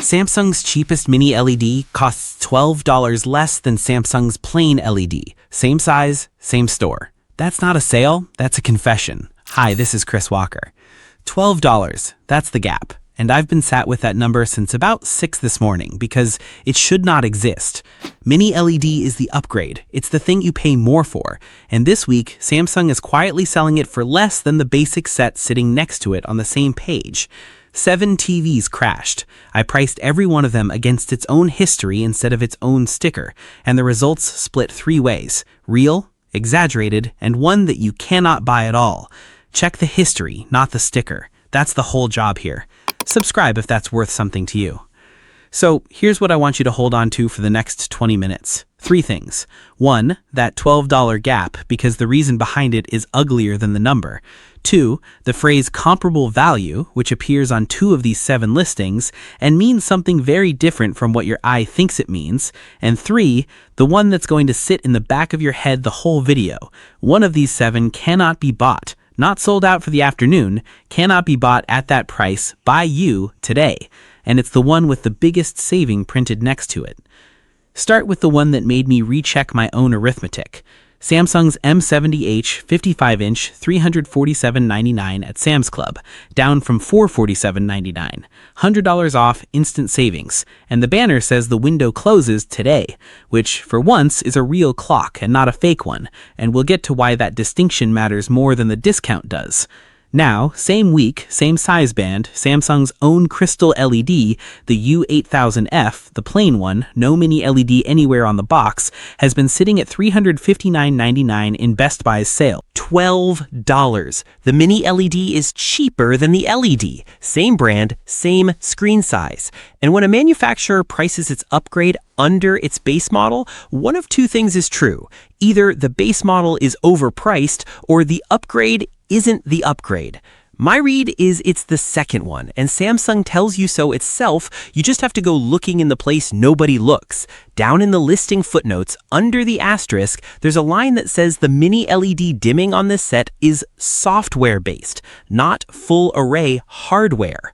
Samsung's cheapest mini LED costs $12 less than Samsung's plain LED. Same size, same store. That's not a sale, that's a confession. Hi, this is Chris Walker. $12, that's the gap. And I've been sat with that number since about 6 this morning because it should not exist. Mini LED is the upgrade. It's the thing you pay more for. And this week, Samsung is quietly selling it for less than the basic set sitting next to it on the same page. 7 TVs crashed. I priced every one of them against its own history instead of its own sticker, and the results split 3 ways: real, exaggerated, and one that you cannot buy at all. Check the history, not the sticker. That's the whole job here. Subscribe if that's worth something to you. So here's what I want you to hold on to for the next 20 minutes. 3 things. 1, that $12 gap, because the reason behind it is uglier than the number. 2, the phrase comparable value, which appears on 2 of these 7 listings and means something very different from what your eye thinks it means. And 3, the one that's going to sit in the back of your head the whole video. One of these 7 cannot be bought. Not sold out for the afternoon, cannot be bought at that price by you today. And it's the one with the biggest saving printed next to it. Start with the one that made me recheck my own arithmetic. Samsung's M70H 55-inch $347.99 at Sam's Club, down from $447.99. $100 off, instant savings. And the banner says the window closes today, which for once is a real clock and not a fake one, and we'll get to why that distinction matters more than the discount does. Now, same week, same size band, Samsung's own crystal LED, the U8000F, the plain one, no mini LED anywhere on the box, has been sitting at $359.99 in Best Buy's sale. $12. The mini LED is cheaper than the LED. Same brand, same screen size. And when a manufacturer prices its upgrade under its base model, one of 2 things is true. Either the base model is overpriced or the upgrade isn't the upgrade. My read is it's the second one, and Samsung tells you so itself. You just have to go looking in the place nobody looks. Down in the listing footnotes, under the asterisk, there's a line that says the mini LED dimming on this set is software-based, not full array hardware.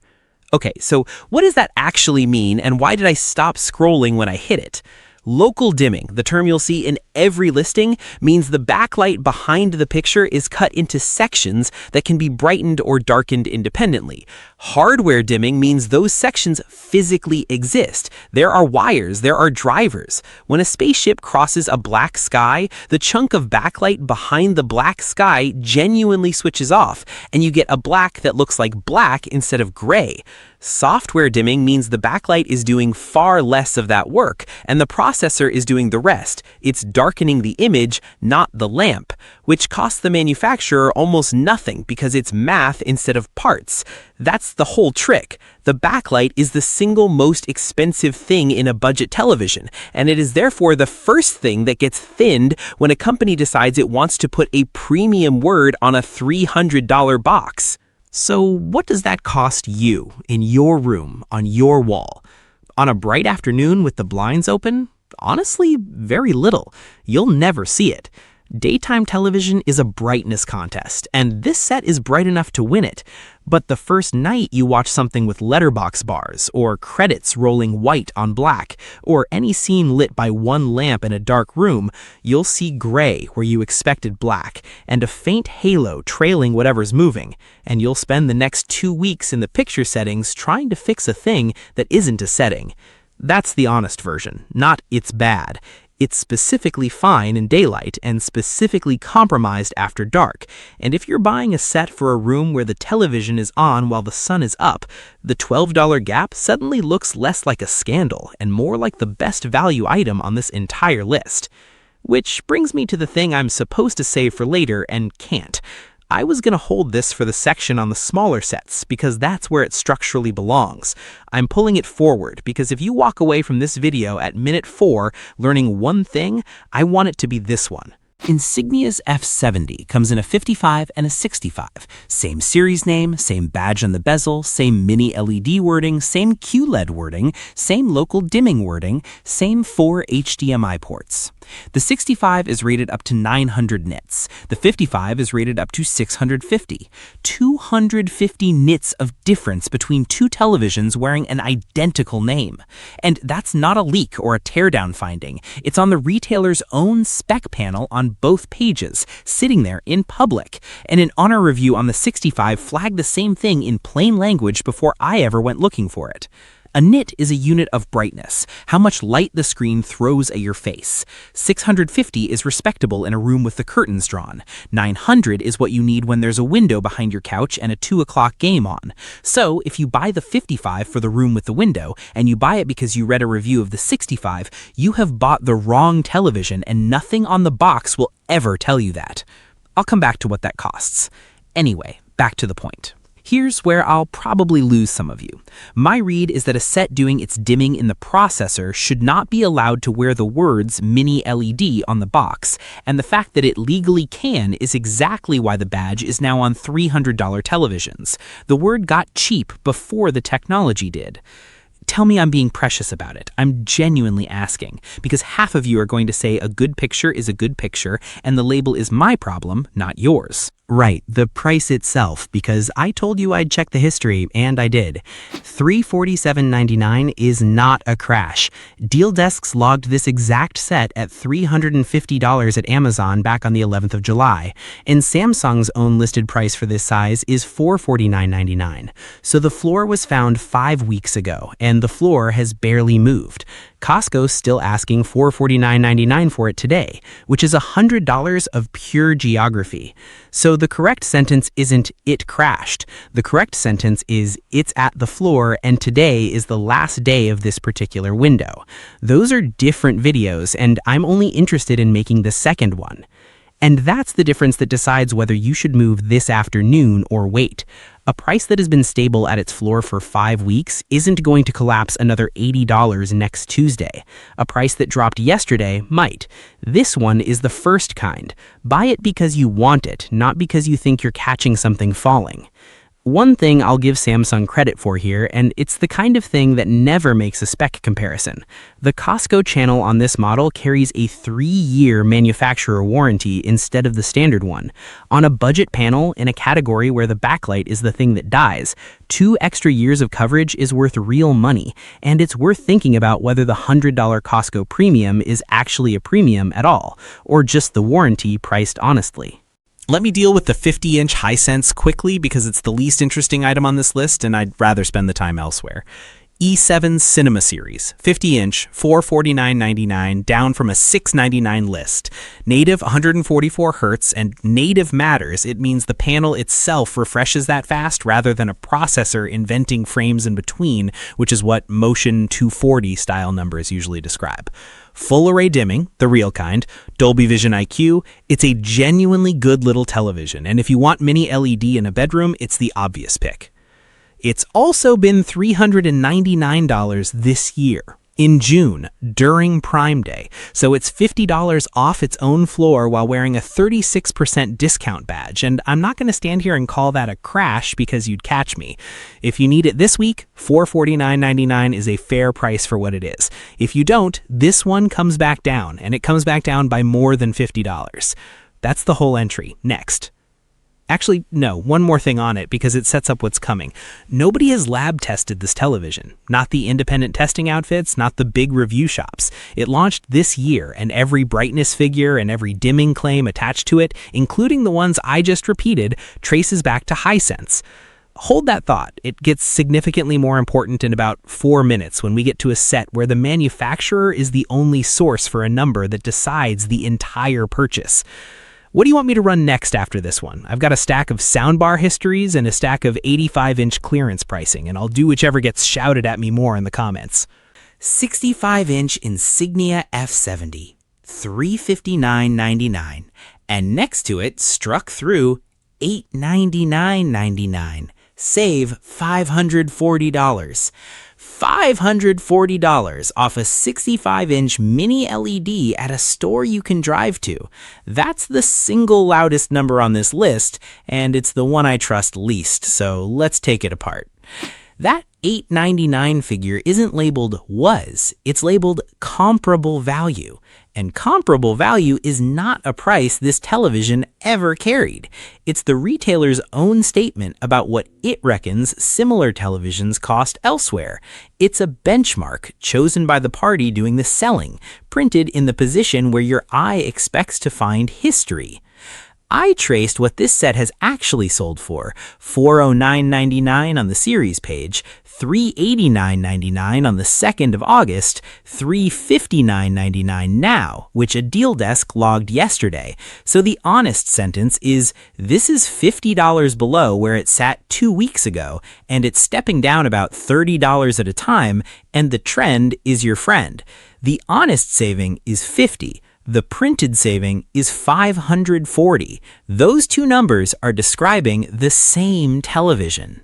Okay, so what does that actually mean, and why did I stop scrolling when I hit it? Local dimming, the term you'll see in every listing, means the backlight behind the picture is cut into sections that can be brightened or darkened independently. Hardware dimming means those sections physically exist. There are wires, there are drivers. When a spaceship crosses a black sky, the chunk of backlight behind the black sky genuinely switches off, and you get a black that looks like black instead of gray. Software dimming means the backlight is doing far less of that work, and the processor is doing the rest. It's darkening the image, not the lamp, which costs the manufacturer almost nothing because it's math instead of parts. That's the whole trick. The backlight is the single most expensive thing in a budget television, and it is therefore the first thing that gets thinned when a company decides it wants to put a premium word on a $300 box. So what does that cost you in your room, on your wall? On a bright afternoon with the blinds open? Honestly, very little. You'll never see it. Daytime television is a brightness contest, and this set is bright enough to win it. But the first night you watch something with letterbox bars, or credits rolling white on black, or any scene lit by one lamp in a dark room, you'll see gray where you expected black, and a faint halo trailing whatever's moving, and you'll spend the next 2 weeks in the picture settings trying to fix a thing that isn't a setting. That's the honest version, not it's bad. It's specifically fine in daylight and specifically compromised after dark. And if you're buying a set for a room where the television is on while the sun is up, the $12 gap suddenly looks less like a scandal and more like the best value item on this entire list. Which brings me to the thing I'm supposed to save for later and can't. I was going to hold this for the section on the smaller sets because that's where it structurally belongs. I'm pulling it forward because if you walk away from this video at minute 4 learning one thing, I want it to be this one. Insignia's F70 comes in a 55 and a 65. Same series name, same badge on the bezel, same mini-LED wording, same QLED wording, same local dimming wording, same 4 HDMI ports. The 65 is rated up to 900 nits. The 55 is rated up to 650. 250 nits of difference between two televisions wearing an identical name. And that's not a leak or a teardown finding. It's on the retailer's own spec panel on both pages, sitting there in public. And an honor review on the 65 flagged the same thing in plain language before I ever went looking for it. A nit is a unit of brightness, how much light the screen throws at your face. 650 is respectable in a room with the curtains drawn. 900 is what you need when there's a window behind your couch and a 2 o'clock game on. So if you buy the 55 for the room with the window, and you buy it because you read a review of the 65, you have bought the wrong television, and nothing on the box will ever tell you that. I'll come back to what that costs. Anyway, back to the point. Here's where I'll probably lose some of you. My read is that a set doing its dimming in the processor should not be allowed to wear the words Mini-LED on the box, and the fact that it legally can is exactly why the badge is now on $300 televisions. The word got cheap before the technology did. Tell me I'm being precious about it. I'm genuinely asking, because half of you are going to say a good picture is a good picture, and the label is my problem, not yours. Right, the price itself, because I told you I'd check the history, and I did. $347.99 is not a crash. Deal Desks logged this exact set at $350 at Amazon back on the 11th of July, and Samsung's own listed price for this size is $449.99. So the floor was found 5 weeks ago, and the floor has barely moved. Costco's still asking $449.99 for it today, which is $100 of pure geography. So the correct sentence isn't "it crashed." The correct sentence is "it's at the floor and today is the last day of this particular window." Those are different videos, and I'm only interested in making the second one. And that's the difference that decides whether you should move this afternoon or wait. A price that has been stable at its floor for 5 weeks isn't going to collapse another $80 next Tuesday. A price that dropped yesterday might. This one is the first kind. Buy it because you want it, not because you think you're catching something falling. One thing I'll give Samsung credit for here, and it's the kind of thing that never makes a spec comparison. The Costco channel on this model carries a 3-year manufacturer warranty instead of the standard one. On a budget panel in a category where the backlight is the thing that dies, 2 extra years of coverage is worth real money, and it's worth thinking about whether the $100 Costco premium is actually a premium at all, or just the warranty priced honestly. Let me deal with the 50-inch Hisense quickly because it's the least interesting item on this list and I'd rather spend the time elsewhere. E7 Cinema Series, 50-inch, $449.99, down from a $699 list. Native 144 Hz, and native matters. It means the panel itself refreshes that fast rather than a processor inventing frames in between, which is what Motion 240 style numbers usually describe. Full array dimming, the real kind, Dolby Vision IQ, it's a genuinely good little television, and if you want Mini-LED in a bedroom, it's the obvious pick. It's also been $399 this year, in June, during Prime Day, so it's $50 off its own floor while wearing a 36% discount badge, and I'm not going to stand here and call that a crash because you'd catch me. If you need it this week, $449.99 is a fair price for what it is. If you don't, this one comes back down, and it comes back down by more than $50. That's the whole entry. Next. Actually, no, one more thing on it because it sets up what's coming. Nobody has lab tested this television. Not the independent testing outfits, not the big review shops. It launched this year, and every brightness figure and every dimming claim attached to it, including the ones I just repeated, traces back to Hisense. Hold that thought. It gets significantly more important in about 4 minutes when we get to a set where the manufacturer is the only source for a number that decides the entire purchase. What do you want me to run next after this one? I've got a stack of soundbar histories and a stack of 85-inch clearance pricing, and I'll do whichever gets shouted at me more in the comments. 65-inch Insignia F70, $359.99, and next to it, struck through, $899.99. Save $540. $540 off a 65-inch mini LED at a store you can drive to. That's the single loudest number on this list, and it's the one I trust least, so let's take it apart. That $899 figure isn't labeled was, it's labeled comparable value. And comparable value is not a price this television ever carried. It's the retailer's own statement about what it reckons similar televisions cost elsewhere. It's a benchmark chosen by the party doing the selling, printed in the position where your eye expects to find history. I traced what this set has actually sold for: $409.99 on the series page, $389.99 on the 2nd of August, $359.99 now, which a deal desk logged yesterday. So the honest sentence is, this is $50 below where it sat 2 weeks ago, and it's stepping down about $30 at a time, and the trend is your friend. The honest saving is $50. The printed saving is $540. Those two numbers are describing the same television.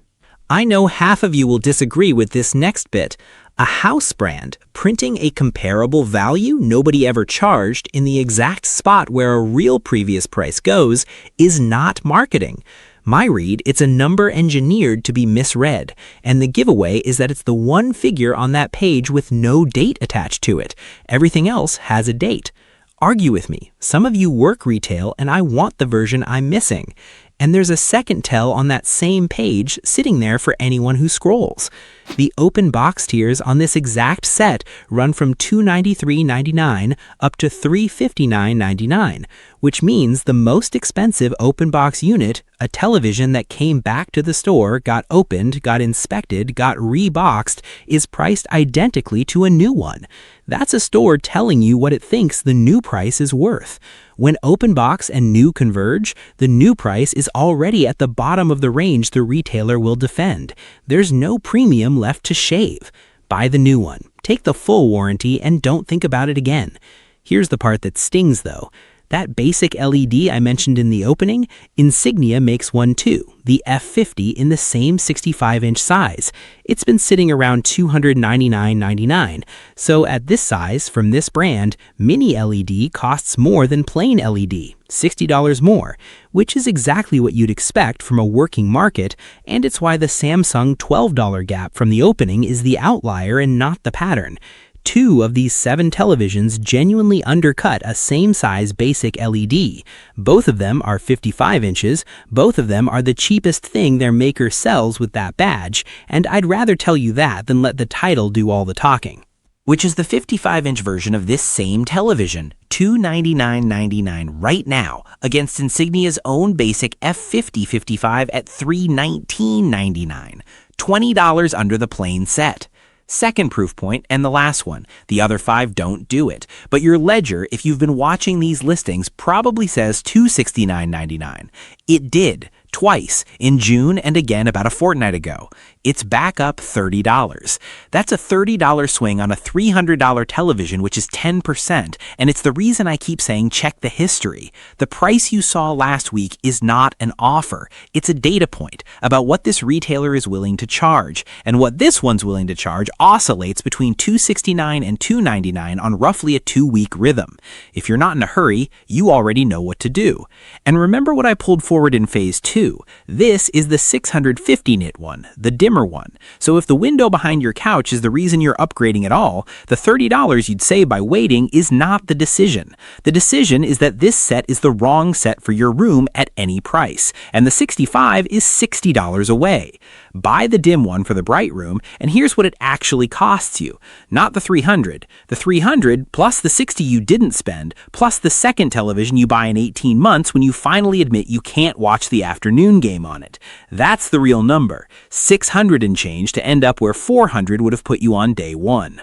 I know half of you will disagree with this next bit. A house brand printing a comparable value nobody ever charged in the exact spot where a real previous price goes is not marketing. My read, it's a number engineered to be misread, and the giveaway is that it's the one figure on that page with no date attached to it. Everything else has a date. Argue with me. Some of you work retail, and I want the version I'm missing. And there's a second tell on that same page sitting there for anyone who scrolls. The open box tiers on this exact set run from $293.99 up to $359.99, which means the most expensive open box unit, a television that came back to the store, got opened, got inspected, got reboxed, is priced identically to a new one. That's a store telling you what it thinks the new price is worth. When open box and new converge, the new price is already at the bottom of the range the retailer will defend. There's no premium left to shave. Buy the new one, take the full warranty, and don't think about it again. Here's the part that stings though. That basic LED I mentioned in the opening, Insignia makes one too, the F50 in the same 65-inch size. It's been sitting around $299.99. So at this size, from this brand, Mini-LED costs more than plain LED, $60 more, which is exactly what you'd expect from a working market, and it's why the Samsung $12 gap from the opening is the outlier and not the pattern. 2 of these 7 televisions genuinely undercut a same-size basic LED. Both of them are 55 inches, both of them are the cheapest thing their maker sells with that badge, and I'd rather tell you that than let the title do all the talking. Which is the 55-inch version of this same television, $299.99 right now, against Insignia's own basic F50-55 at $319.99, $20 under the plain set. Second proof point, and the last one. The other 5 don't do it. But your ledger, if you've been watching these listings, probably says $269.99. It did. Twice, in June and again about a fortnight ago. It's back up $30. That's a $30 swing on a $300 television, which is 10%, and it's the reason I keep saying check the history. The price you saw last week is not an offer. It's a data point about what this retailer is willing to charge, and what this one's willing to charge oscillates between $269 and $299 on roughly a 2-week rhythm. If you're not in a hurry, you already know what to do. And remember what I pulled forward in phase 2. This is the 650 nit one, the dimmer one. So if the window behind your couch is the reason you're upgrading at all, the $30 you'd save by waiting is not the decision. The decision is that this set is the wrong set for your room at any price, and the 65 is $60 away. Buy the dim one for the bright room, and here's what it actually costs you. Not the $300. The $300 plus the $60 you didn't spend, plus the second television you buy in 18 months when you finally admit you can't watch the afternoon game on it. That's the real number. $600 and change to end up where $400 would have put you on day one.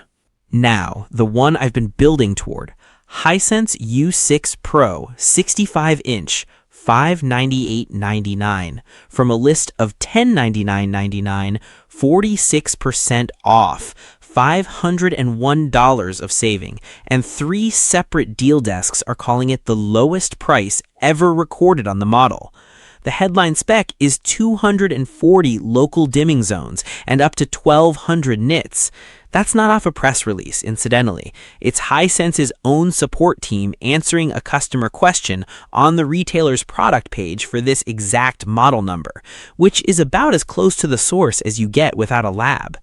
Now, the one I've been building toward. Hisense U6 Pro 65-inch. $598.99 from a list of $1099.99, 46% off, $501 of saving, and 3 separate deal desks are calling it the lowest price ever recorded on the model. The headline spec is 240 local dimming zones and up to 1,200 nits. That's not off a press release, incidentally. It's Hisense's own support team answering a customer question on the retailer's product page for this exact model number, which is about as close to the source as you get without a lab.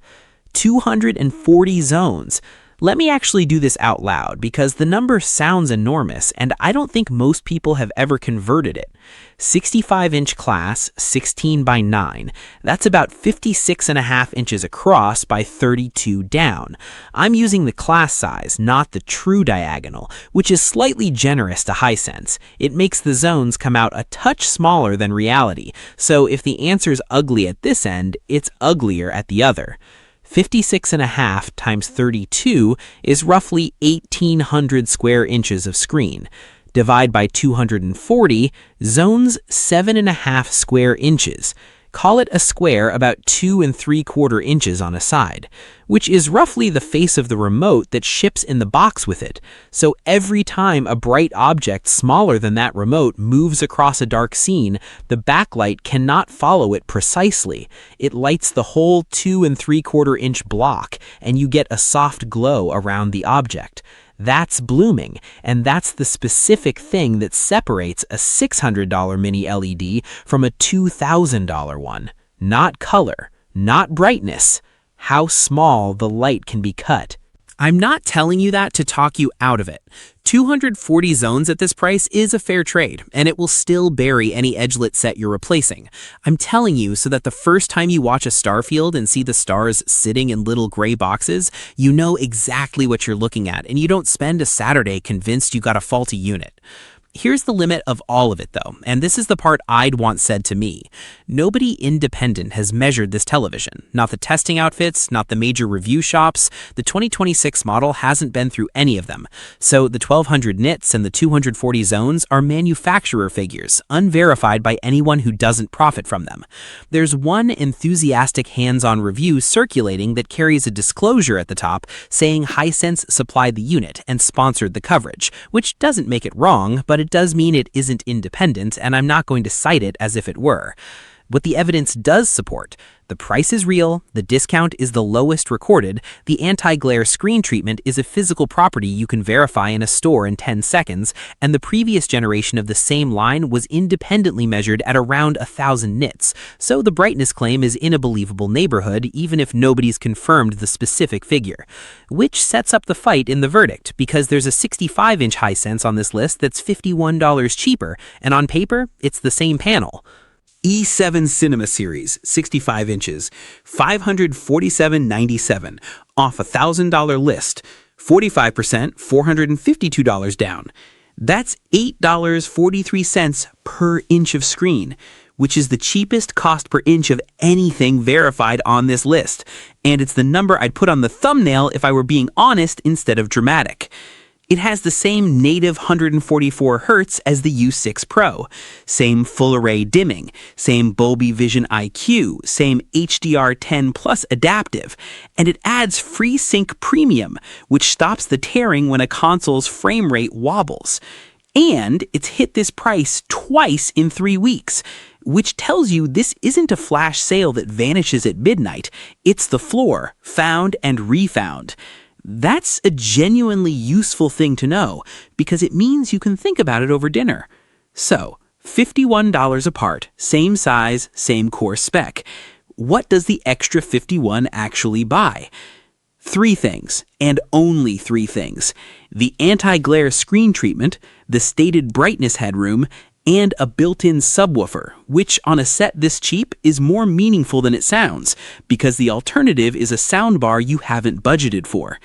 240 zones. Let me actually do this out loud because the number sounds enormous and I don't think most people have ever converted it. 65-inch class, 16 by 9. That's about 56.5 inches across by 32 down. I'm using the class size, not the true diagonal, which is slightly generous to Hisense. It makes the zones come out a touch smaller than reality, so if the answer's ugly at this end, it's uglier at the other. 56.5 times 32 is roughly 1,800 square inches of screen. Divide by 240, zones 7.5 square inches. Call it a square about 2 3/4 inches on a side, which is roughly the face of the remote that ships in the box with it. So every time a bright object smaller than that remote moves across a dark scene, the backlight cannot follow it precisely. It lights the whole 2 3/4 inch block, and you get a soft glow around the object. That's blooming, and that's the specific thing that separates a $600 mini LED from a $2,000 one. Not color, not brightness, how small the light can be cut. I'm not telling you that to talk you out of it. 240 zones at this price is a fair trade, and it will still bury any edgelit set you're replacing. I'm telling you so that the first time you watch a star field and see the stars sitting in little gray boxes, you know exactly what you're looking at, and you don't spend a Saturday convinced you got a faulty unit. Here's the limit of all of it, though, and this is the part I'd want said to me. Nobody independent has measured this television. Not the testing outfits, not the major review shops. The 2026 model hasn't been through any of them. So the 1,200 nits and the 240 zones are manufacturer figures, unverified by anyone who doesn't profit from them. There's one enthusiastic hands-on review circulating that carries a disclosure at the top saying Hisense supplied the unit and sponsored the coverage, which doesn't make it wrong, but it does mean it isn't independent, and I'm not going to cite it as if it were. What the evidence does support: the price is real, the discount is the lowest recorded, the anti-glare screen treatment is a physical property you can verify in a store in 10 seconds, and the previous generation of the same line was independently measured at around 1,000 nits, so the brightness claim is in a believable neighborhood even if nobody's confirmed the specific figure. Which sets up the fight in the verdict, because there's a 65-inch Hisense on this list that's $51 cheaper, and on paper, it's the same panel. E7 Cinema Series, 65 inches, $547.97, off a $1,000 list, 45%, $452 down. That's $8.43 per inch of screen, which is the cheapest cost per inch of anything verified on this list, and it's the number I'd put on the thumbnail if I were being honest instead of dramatic. It has the same native 144 Hz as the U6 Pro, same full-array dimming, same Dolby Vision IQ, same HDR10 Plus adaptive, and it adds FreeSync Premium, which stops the tearing when a console's frame rate wobbles. And it's hit this price twice in 3 weeks, which tells you this isn't a flash sale that vanishes at midnight. It's the floor, found and refound. That's a genuinely useful thing to know because it means you can think about it over dinner. So, $51 apart, same size, same core spec. What does the extra $51 actually buy? 3 things, and only 3 things: the anti-glare screen treatment, the stated brightness headroom, and a built-in subwoofer, which on a set this cheap is more meaningful than it sounds, because the alternative is a soundbar you haven't budgeted for.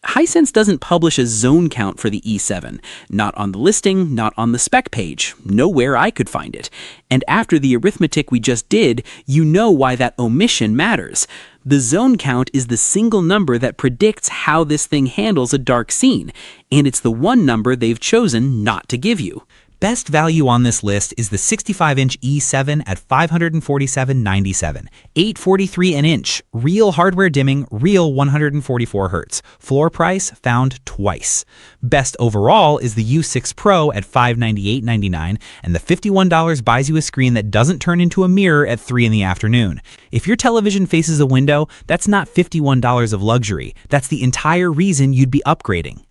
Hisense doesn't publish a zone count for the E7, not on the listing, not on the spec page, nowhere I could find it. And after the arithmetic we just did, you know why that omission matters. The zone count is the single number that predicts how this thing handles a dark scene, and it's the one number they've chosen not to give you. Best value on this list is the 65-inch E7 at $547.97, $843 an inch, real hardware dimming, real 144 Hz, floor price found twice. Best overall is the U6 Pro at $598.99, and the $51 buys you a screen that doesn't turn into a mirror at 3 in the afternoon. If your television faces a window, that's not $51 of luxury. That's the entire reason you'd be upgrading.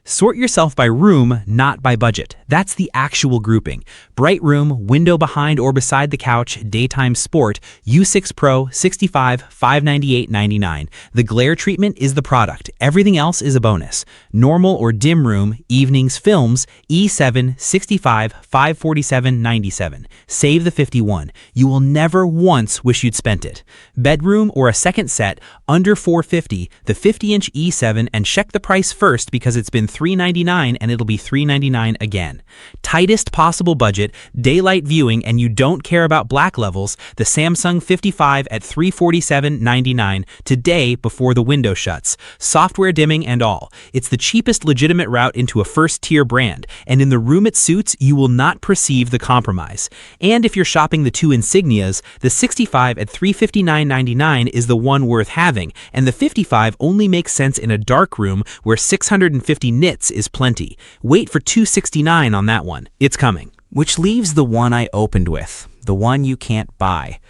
Sort yourself by room, not by budget. That's the actual grouping. Bright room, window behind or beside the couch, daytime sport, U6 Pro, 65, $598.99. The glare treatment is the product. Everything else is a bonus. Normal or dim room, evenings, films, E7, 65, $547.97. Save the 51. You will never once wish you'd spent it. Bedroom or a second set, under $450, the 50-inch E7, and check the price first because it's been $399 and it'll be $399 again. Tightest possible budget, daylight viewing, and you don't care about black levels, the Samsung 55 at $347.99 today before the window shuts. Software dimming and all. It's the cheapest legitimate route into a first-tier brand, and in the room it suits, you will not perceive the compromise. And if you're shopping the two insignias, the 65 at $359.99 is the one worth having, and the 55 only makes sense in a dark room where 650 nits is plenty. Wait for $269 on that one. It's coming. Which leaves the one I opened with, the one you can't buy.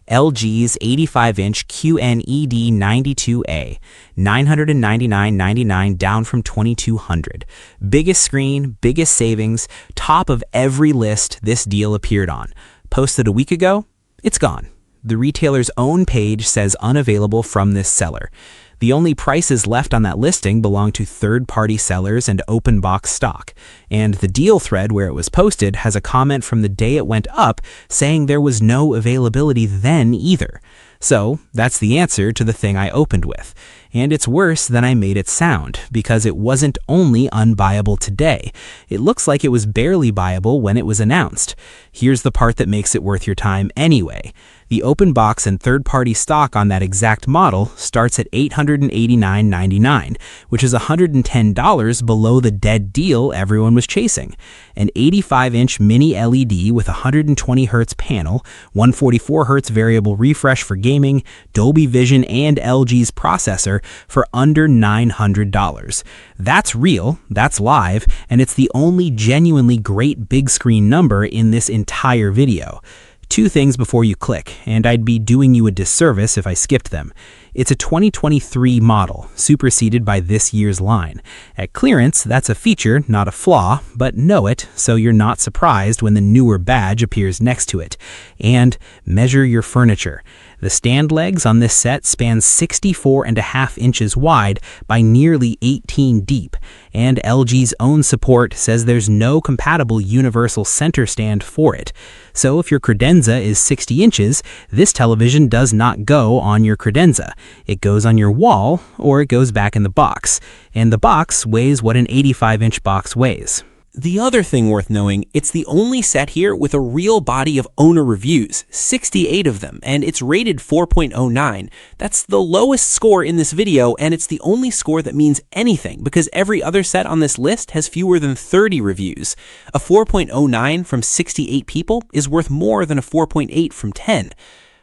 LG's 85-inch QNED 92A, $999.99 down from $2,200. Biggest screen, biggest savings, top of every list this deal appeared on. Posted a week ago, it's gone. The retailer's own page says unavailable from this seller. The only prices left on that listing belong to third-party sellers and open box stock. And the deal thread where it was posted has a comment from the day it went up saying there was no availability then either. So that's the answer to the thing I opened with. And it's worse than I made it sound, because it wasn't only unbuyable today. It looks like it was barely buyable when it was announced. Here's the part that makes it worth your time anyway. The open box and third-party stock on that exact model starts at $889.99, which is $110 below the dead deal everyone was chasing. An 85-inch Mini-LED with 120 Hz panel, 144 Hz variable refresh for gaming, Dolby Vision, and LG's processor for under $900. That's real, that's live, and it's the only genuinely great big screen number in this entire video. Two things before you click, and I'd be doing you a disservice if I skipped them. It's a 2023 model, superseded by this year's line. At clearance, that's a feature, not a flaw, but know it so you're not surprised when the newer badge appears next to it. And measure your furniture. The stand legs on this set span 64.5 inches wide by nearly 18 deep, and LG's own support says there's no compatible universal center stand for it. So if your credenza is 60 inches, this television does not go on your credenza. It goes on your wall, or it goes back in the box. And the box weighs what an 85-inch box weighs. The other thing worth knowing, it's the only set here with a real body of owner reviews, 68 of them, and it's rated 4.09. That's the lowest score in this video, and it's the only score that means anything because every other set on this list has fewer than 30 reviews. A 4.09 from 68 people is worth more than a 4.8 from 10.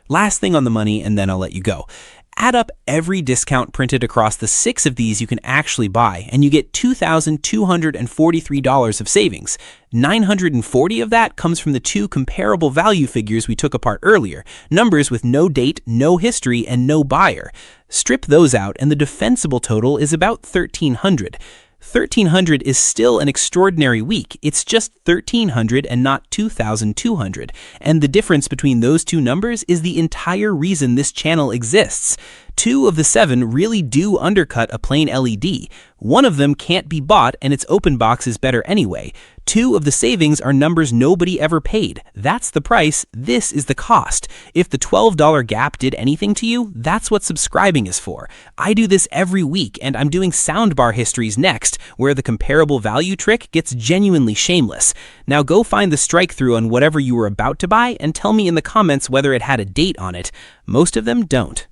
Last thing on the money, and then I'll let you go. Add up every discount printed across the 6 of these you can actually buy, and you get $2,243 of savings. 940 of that comes from the 2 comparable value figures we took apart earlier, numbers with no date, no history, and no buyer. Strip those out, and the defensible total is about $1,300. $1,300 is still an extraordinary week. It's just $1,300 and not $2,200. And the difference between those two numbers is the entire reason this channel exists. 2 of the 7 really do undercut a plain LED. One of them can't be bought and its open box is better anyway. 2 of the savings are numbers nobody ever paid. That's the price, this is the cost. If the $12 gap did anything to you, that's what subscribing is for. I do this every week, and I'm doing soundbar histories next, where the comparable value trick gets genuinely shameless. Now go find the strike through on whatever you were about to buy and tell me in the comments whether it had a date on it. Most of them don't.